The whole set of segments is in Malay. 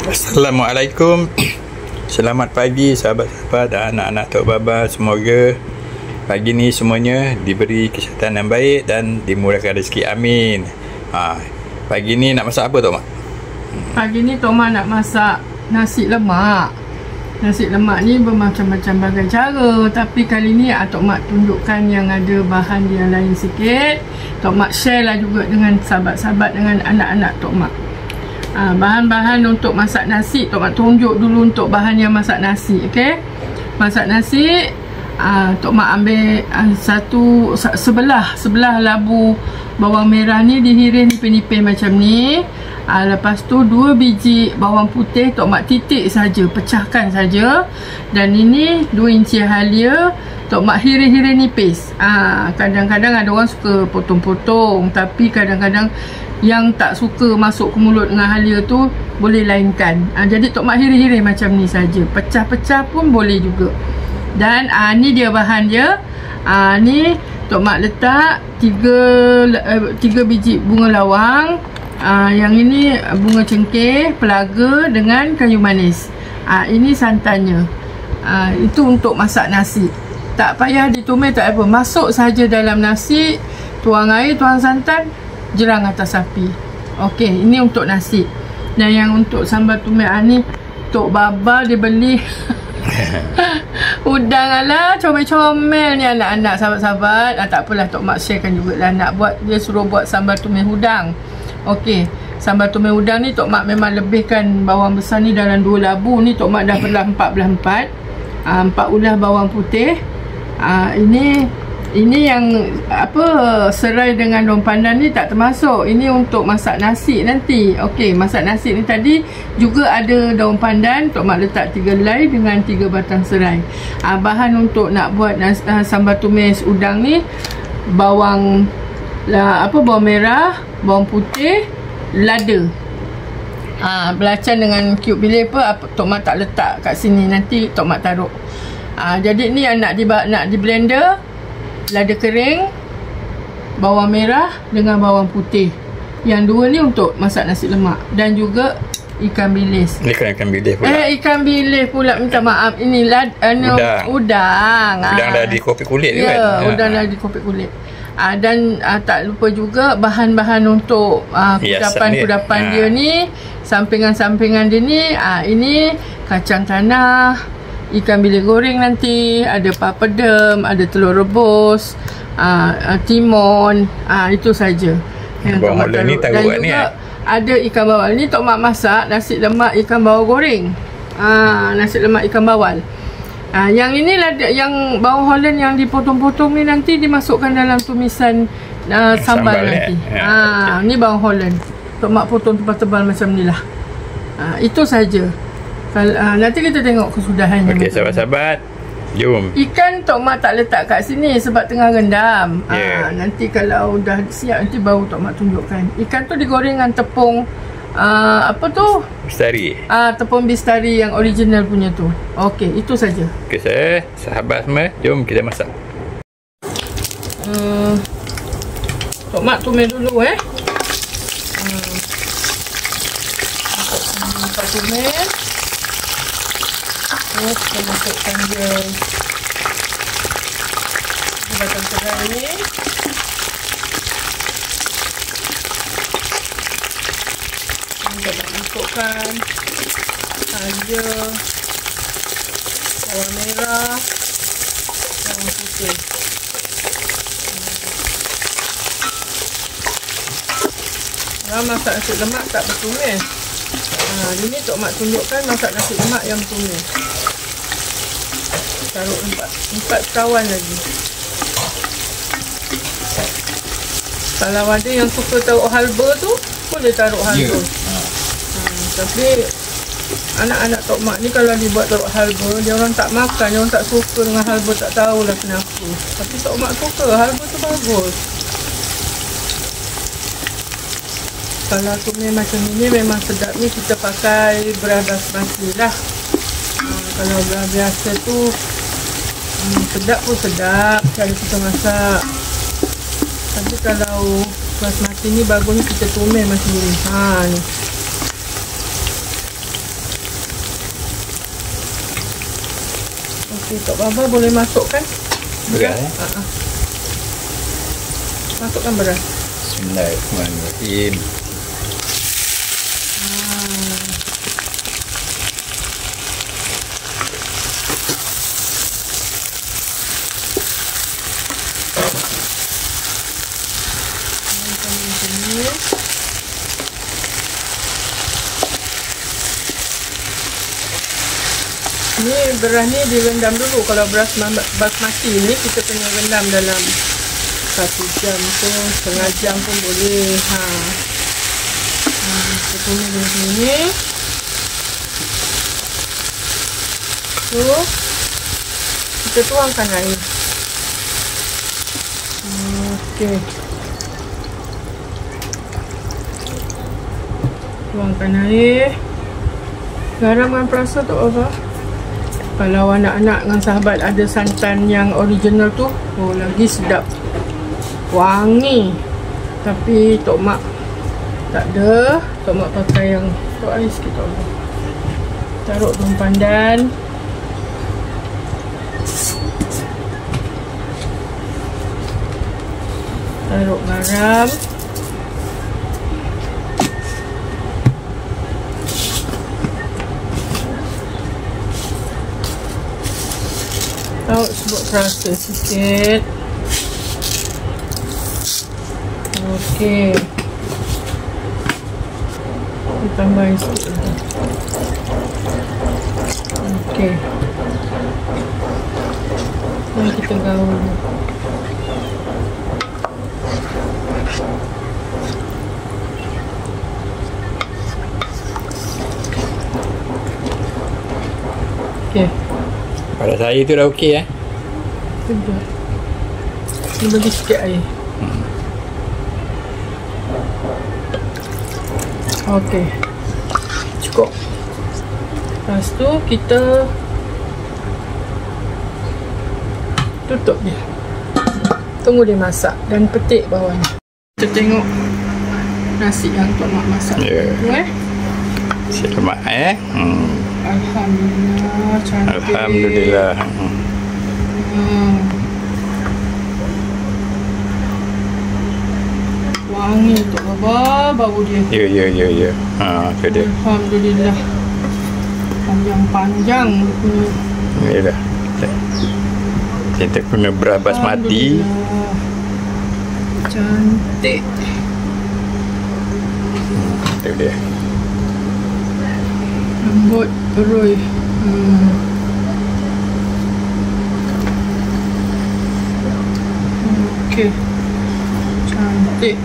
Assalamualaikum. Selamat pagi sahabat-sahabat dan anak-anak Tok Baba. Semoga pagi ni semuanya diberi kesihatan yang baik dan dimurahkan rezeki. Amin. Pagi ni nak masak apa Tok Mak? Pagi ni Tok Mak nak masak nasi lemak. Nasi lemak ni bermacam-macam bagai cara, tapi kali ni Tok Mak tunjukkan yang ada bahan yang lain sikit. Tok Mak share lah juga dengan sahabat-sahabat, dengan anak-anak Tok Mak. Bahan-bahan untuk masak nasi, Tok Mak tunjuk dulu untuk bahan yang masak nasi. Okey, masak nasi, Tok Mak ambil sebelah labu bawang merah ni dihiris nipis-nipis macam ni. Lepas tu 2 biji bawang putih Tok Mak titik saja, pecahkan saja. Dan ini 2 inci halia Tok Mak hiris-hiris nipis. Kadang-kadang ada orang suka potong-potong, tapi kadang-kadang yang tak suka masuk ke mulut dengan halia tu boleh lainkan. Jadi Tok Mak hiris-hiris macam ni saja. Pecah-pecah pun boleh juga. Dan ni dia bahan dia. Ni Tok Mak letak 3 biji bunga lawang. Yang ini bunga cengkeh, pelaga dengan kayu manis. Ini santannya. Itu untuk masak nasi. Tak payah ditumis, tak apa. Masuk saja dalam nasi, tuang air, tuang santan, jerang atas api. Okey, ini untuk nasi. Dan yang untuk sambal tumis ni Tok Baba dia beli udang. Alah, comel-comel ni anak-anak, sahabat-sahabat. Tak apalah, Tok Mak sharekan jugalah. Nak buat, dia suruh buat sambal tumis udang. Okey, sambal tumis udang ni Tok Mak memang lebihkan bawang besar ni dalam 2 labu. Ni Tok Mak dah belah 4 belah 4. 4 ulas bawang putih. Ini yang serai dengan daun pandan ni tak termasuk. Ini untuk masak nasi nanti. Okey, masak nasi ni tadi juga ada daun pandan. Tok Mak letak 3 helai dengan 3 batang serai. Bahan untuk nak buat sambal tumis udang ni, bawang merah, bawang putih, lada. Belacan dengan cube bilis Tok Mak tak letak kat sini, nanti Tok Mak taruh. Jadi ni yang nak di blender, lada kering, bawang merah dengan bawang putih. Yang 2 ni untuk masak nasi lemak. Dan juga ikan bilis. Ikan bilis pula. Ikan bilis pula, minta maaf. Ini udang. Udang dah dikopik kulit kan? Ya, udang dah dikopik kulit. Dan tak lupa juga bahan-bahan untuk kudapan-kudapan dia ni, sampingan-sampingan dia ni. Ini kacang tanah, ikan bilis goreng nanti, ada papadum, ada telur rebus, timun. Itu saja yang Tok Mak taruh. Dan juga ada ikan bawal. Ni Tok Mak masak nasi lemak ikan bawal goreng. Nasi lemak ikan bawal. Yang ini yang bawang Holland yang dipotong-potong ni nanti dimasukkan dalam tumisan sambal nanti. Ni bawang Holland. Tok Mak potong tebal-tebal macam ni lah. Itu saja. Nanti kita tengok kesudahannya. Okey, sahabat-sahabat, jom. Ikan Tok Mak tak letak kat sini sebab tengah rendam. Nanti kalau dah siap, nanti baru Tok Mak tunjukkan. Ikan tu digoreng dengan tepung bistari. Tepung bistari yang original punya tu. Okey, itu saja. Okey, sahabat semua, jom kita masak. Tok Mak tumis dulu Masuk tumis. Terus kita masukkan dia batang serai ni. Kita masukkan halia, bawang merah, bawang putih. Masak nasi lemak tak bertumis. Ini Tok Mak tunjukkan masak nasi lemak yang bertumis. Taruh 4 kawan lagi. Kalau ada yang suka taruh halba tu, boleh taruh halba. Tapi anak-anak Tok Mak ni kalau dibuat taruh halba, dia orang tak makan, dia orang tak suka dengan halba, tak tahulah kenapa. Tapi Tok Mak suka, halba tu bagus. Kalau tumis macam ini memang sedap ni, kita pakai beras basmati lah. Kalau beras biasa tu sedap pun sedap cara kita masak. Tapi kalau basmati ni bagusnya kita tumis macam ni. Ni Okay, Tok Baba boleh masukkan beras Masukkan beras. Bismillahirrahmanirrahim. Ni beras ni direndam dulu. Kalau beras basmati ni kita kena rendam dalam 1 jam pun, setengah jam pun boleh. Kita tumis di sini. So kita tuangkan air. Okey. Tuangkan air. Garam dengan perasa Tok Baba. Kalau anak-anak dengan sahabat ada santan yang original tu, oh lagi sedap. Wangi. Tapi Tok Mak tak ada. Tok Mak pakai yang Tok air sikit Tok Mak. Taruh daun pandan. Taruh garam. Taruh sebut perasa sikit. Okey. Kita tambahin sikit lagi. Okey. Dan kita gaul. Okey. Pada saya tu dah okey Sekejap. Ni bagi sikit air. Okey. Cukup. Lepas tu kita tutup dia. Tunggu dia masak dan petik bawah ni. Kita tengok nasi yang Tok Mak masak. Selamat Alhamdulillah, cantik. Alhamdulillah. Wangi Tok Baba, bau dia. Ya. Tu dia. Alhamdulillah. Panjang-panjang punya. Inilah. Kita guna beras basmati. Cantik. Tu dia. Lembut, terui. Okey. Cantik.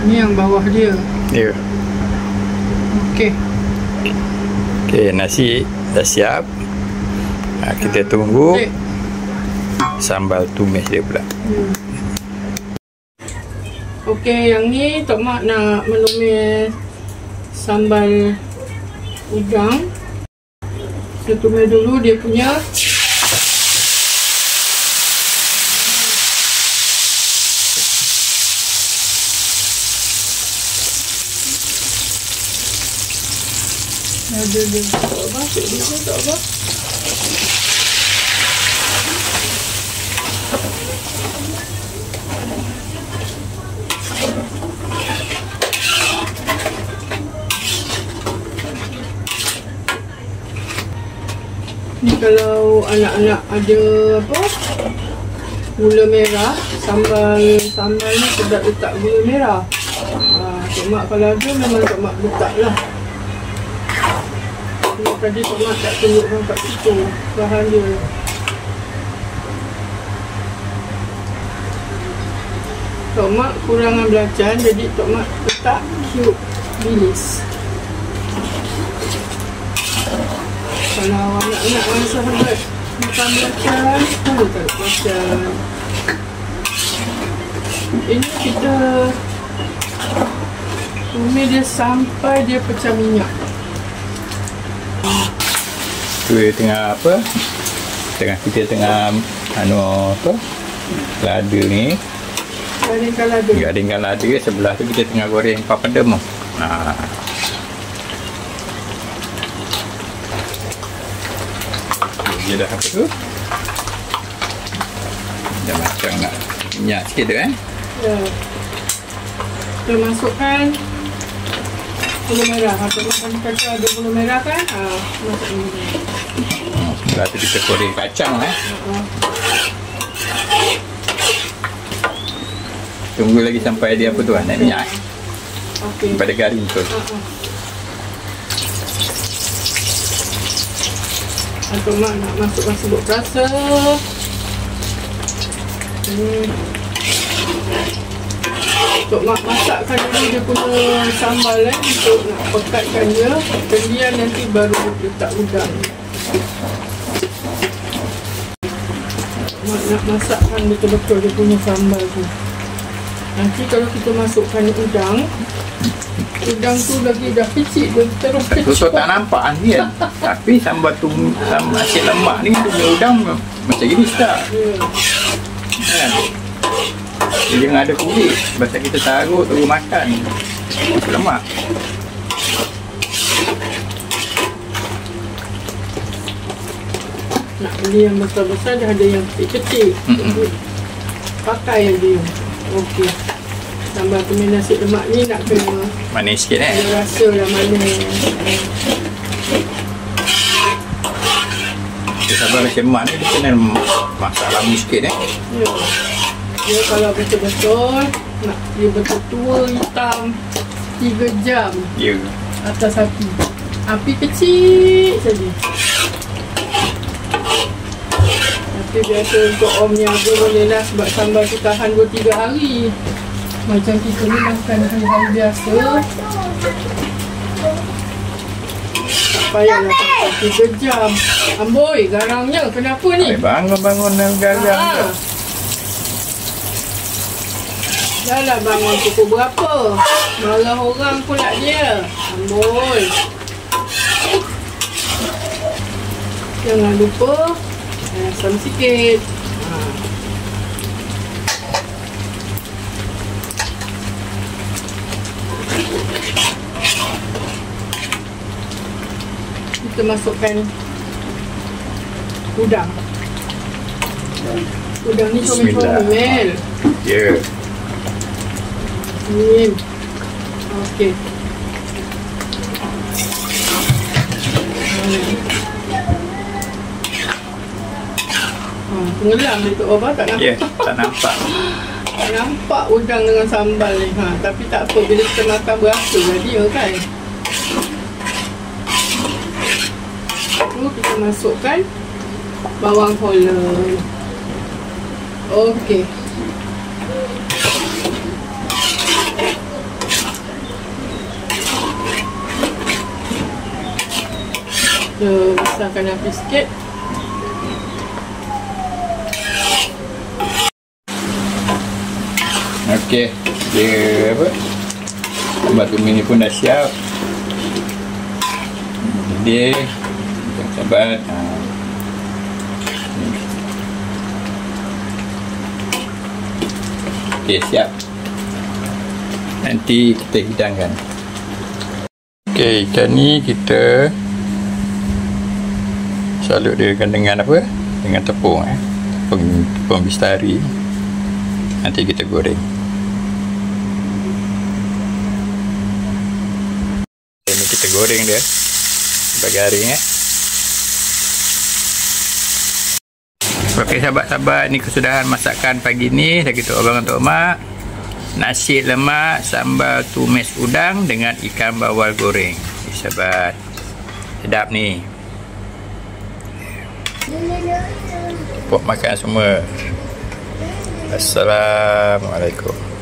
Ni yang bawah dia. Ya. Okey. Okey, nasi dah siap. Kita tunggu sambal tumis dia pula. Okey, yang ni Tok Mak nak menumis sambal udang. Kita tumis dulu dia punya. Ada dia tak apa, dia tak apa. Ni kalau anak-anak ada apa, gula merah, sambal ni sedap letak gula merah. Tok Mak kalau ada memang Tok Mak letak lah. Tadi Tok Mak tak tunjukkan kat situ bahan dia. Tok Mak kurangan belacan, jadi Tok Mak letak cube bilis. Kalau anak-anak orang sahabat makan belacan, boleh taruh belacan. Ini kita tumis dia sampai dia pecah minyak. Tu tengah apa? Kita tengah lada ni. Garingkan lada. Garingkan lada. Sebelah tu kita tengah goreng papadum. Dia dah apa tu? Dah macam nak minyak sikit tu Ya. Kita masukkan gula merah. Atau makan kacang ada gula merah kan? Masuk ini. Sebelah tu kita goreng kacang Tunggu lagi sampai dia apa tu naik minyak. Okey. Sampai dia garing tu. Atau mak nak masukkan sebut rasa. Untuk mak masakkan dulu dia punya sambal untuk nak pekatkan dia. Kemudian nanti baru letak udang. Mak nak masakkan betul-betul dia punya sambal tu. Nanti kalau kita masukkan udang tu lagi dah kecil, dia terus kecil. Tu tak nampak ni kan. Tapi sambal tu, sambal asyik lemak ni punya udang macam gini sedap. Kan? Dia jangan ada kulit. Sebab kita taruh terus makan. Masuk lemak. Nak beli yang besar-besar dah ada yang kecil-kecil. Pakai yang dia. Okey. Sambal kuning nasi lemak ni nak kena manis sikit dia rasa dah manis. Sambal nasi lemak ni dia kena masak lama sikit Ya. Dia kalau betul-betul nak dia betul tua hitam 3 jam. Ya. Atas api. Api kecil saja. Tapi biasa untuk om niaga boleh lah sebab sambal tu tahan 2-3 hari. Macam kita ni makan hari-hari biasa. Tak payahlah pakai 3 jam. Amboi, garangnya kenapa ni? Bangun-bangun garang. Dah lah bangun pukul berapa? Marah orang pula dia. Amboi. Jangan lupa asam sikit. Kita masukkan udang. Udang ni comel-comel. Ya. Ni. Okey. Tenggelam dia tu Oba tak nampak. Ya, tak nampak. Tak nampak udang dengan sambal ni. Tapi tak apa bila kita makan berasa dah dia kan. Kita masukkan bawang holland. Okey. Kita besarkan api sikit. Okey, dia apa? Sambal tumis ni pun dah siap. Dia sahabat. Okey, siap. Nanti kita hidangkan. Okey, ikan ni kita salut dia dengan apa? Dengan tepung tepung bistari. Nanti kita goreng. Ini kita goreng dia sampai garing Okey sahabat-sahabat, ni kesudahan masakan pagi ni. Saya kata abang untuk mak. Nasi lemak sambal tumis udang dengan ikan bawal goreng. Sahabat, sedap ni. Pok makan semua. Assalamualaikum.